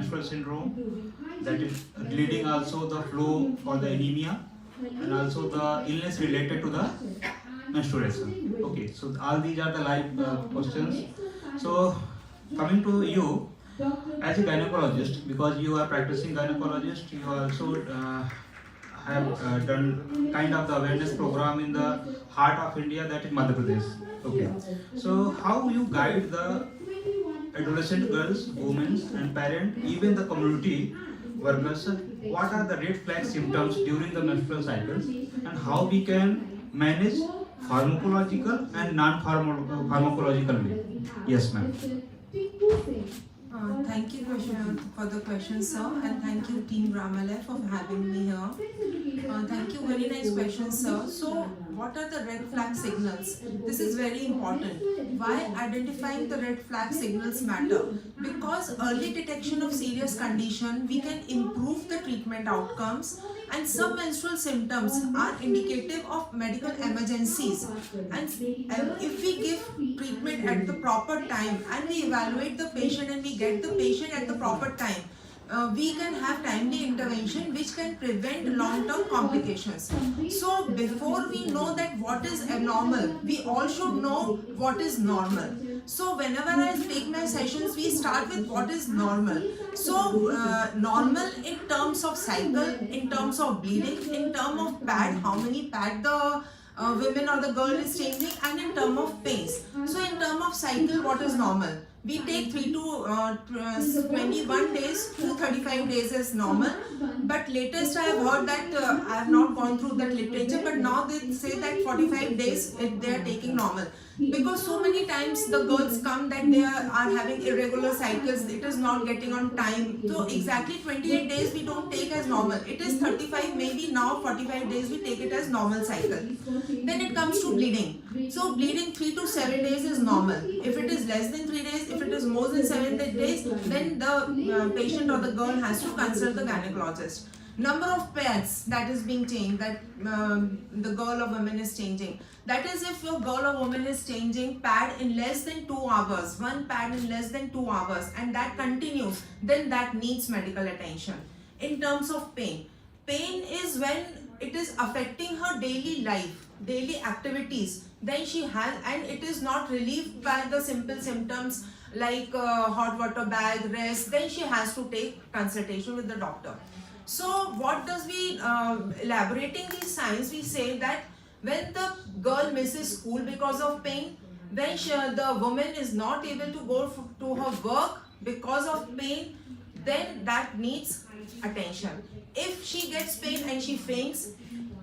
menstrual syndrome, that is leading also the flow for the anemia, and also the illness related to the menstruation. Okay, so all these are the live questions. So coming to you as a gynecologist, because you are practicing gynecologist, you also have done kind of the awareness program in the heart of India, that is Madhya Pradesh. Okay, so how you guide the adolescent girls, women and parents, even the community workers, what are the red flag symptoms during the menstrual cycles, and how we can manage pharmacological and non-pharmacological way? Yes, ma'am. Thank you for the question, sir, and thank you, Team Ramalef, for having me here. Thank you, very nice question, sir. So, what are the red flag signals? This is very important. Why identifying the red flag signals matter? Because early detection of serious condition, we can improve the treatment outcomes, and some menstrual symptoms are indicative of medical emergencies. And if we give treatment at the proper time and we evaluate the patient and we get the patient at the proper time, we can have timely intervention which can prevent long-term complications. So before we know that what is abnormal, we all should know what is normal. So whenever I take my sessions, we start with what is normal. So normal in terms of cycle, in terms of bleeding, in terms of pad, how many pad the women or the girl is changing, and in terms of pains. So in terms of cycle, what is normal? We take 3 to 21 days to 35 days as normal. But latest I have heard that, I have not gone through that literature, but now they say that 45 days they are taking normal. Because so many times the girls come that they are having irregular cycles, it is not getting on time. So exactly 28 days we don't take as normal. It is 35, maybe now 45 days we take it as normal cycle. Then it comes to bleeding. So bleeding 3 to 7 days is normal. If it is less than 3 days, if it is more than 7 days, then the patient or the girl has to consult the gynecologist. Number of pads that is being changed, that the girl or woman is changing. That is, if your girl or woman is changing pad in less than 2 hours, one pad in less than 2 hours, and that continues, then that needs medical attention. In terms of pain, pain is when it is affecting her daily life, daily activities, then she has, and it is not relieved by the simple symptoms like hot water bag, rest, then she has to take consultation with the doctor. So what does we, elaborating these signs, we say that when the girl misses school because of pain, when the woman is not able to go to her work because of pain, then that needs attention. If she gets pain and she faints,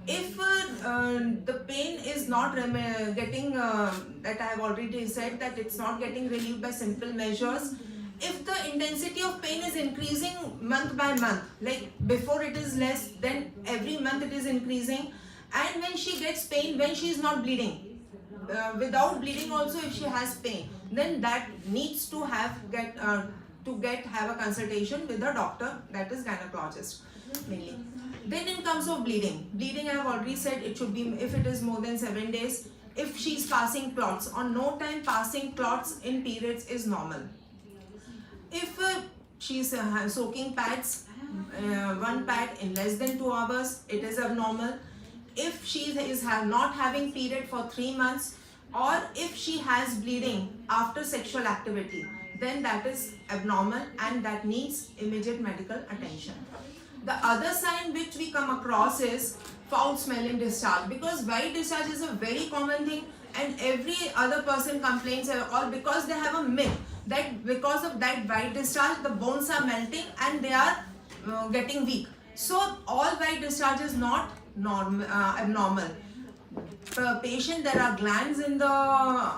if the pain is not getting, that I have already said that it's not getting relieved by simple measures, if the intensity of pain is increasing month by month, like before it is less, then every month it is increasing, and when she gets pain, when she is not bleeding, without bleeding also if she has pain, then that needs to have a consultation with the doctor, that is gynecologist mainly. Then in terms of bleeding, I have already said it should be, if it is more than 7 days, if she is passing clots, on no time passing clots in periods is normal. If she is soaking pads, one pad in less than 2 hours, it is abnormal. If she is not having period for 3 months, or if she has bleeding after sexual activity, then that is abnormal and that needs immediate medical attention. The other sign which we come across is foul smelling discharge, because white discharge is a very common thing and every other person complains, or because they have a myth that because of that white discharge the bones are melting and they are getting weak. So all white discharge is not abnormal. Patient, there are glands in the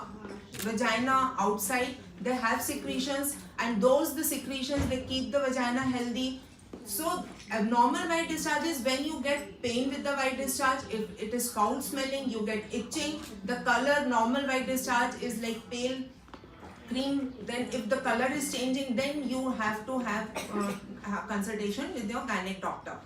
vagina outside, they have secretions, and the secretions they keep the vagina healthy. So abnormal white discharge is when you get pain with the white discharge. If it is foul smelling, you get itching. The color, normal white discharge is like pale cream. Then if the color is changing, then you have to have consultation with your gynec doctor.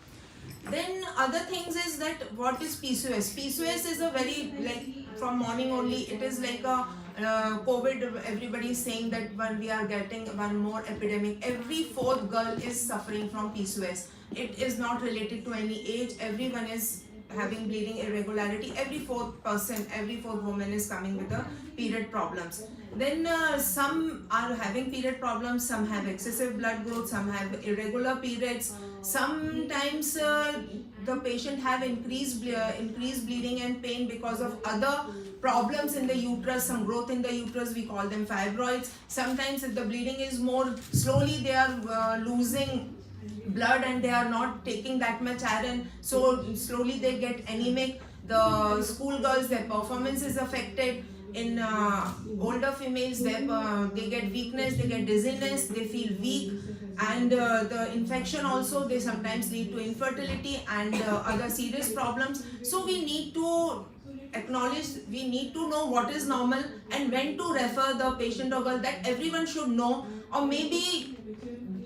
Then other things is that what is PCOS? PCOS is a very, like from morning only, it is like a COVID, everybody is saying that when we are getting one more epidemic, every fourth girl is suffering from PCOS. It is not related to any age. Everyone is having bleeding irregularity. Every fourth person, every fourth woman is coming with the period problems. Then some are having period problems, some have excessive blood growth, some have irregular periods. Sometimes the patient have increased bleeding and pain because of other problems in the uterus, some growth in the uterus, we call them fibroids. Sometimes if the bleeding is more slowly, they are losing blood and they are not taking that much iron, so slowly they get anemic. The schoolgirls, their performance is affected. In older females, they get weakness, they get dizziness, they feel weak, and the infection also, they sometimes lead to infertility and other serious problems. So we need to acknowledge, we need to know what is normal and when to refer the patient or girl. That everyone should know, or maybe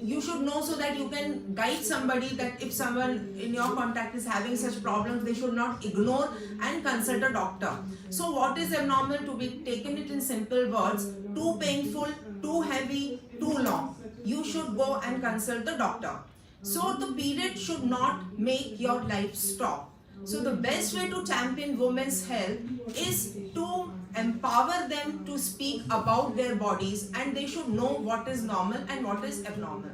you should know so that you can guide somebody, that if someone in your contact is having such problems, they should not ignore and consult a doctor. So what is abnormal? To be taken it in simple words: too painful, too heavy, too long. You should go and consult the doctor. So the period should not make your life stop. So the best way to champion women's health is to empower them to speak about their bodies, and they should know what is normal and what is abnormal.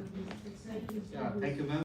Yeah, thank you, ma'am.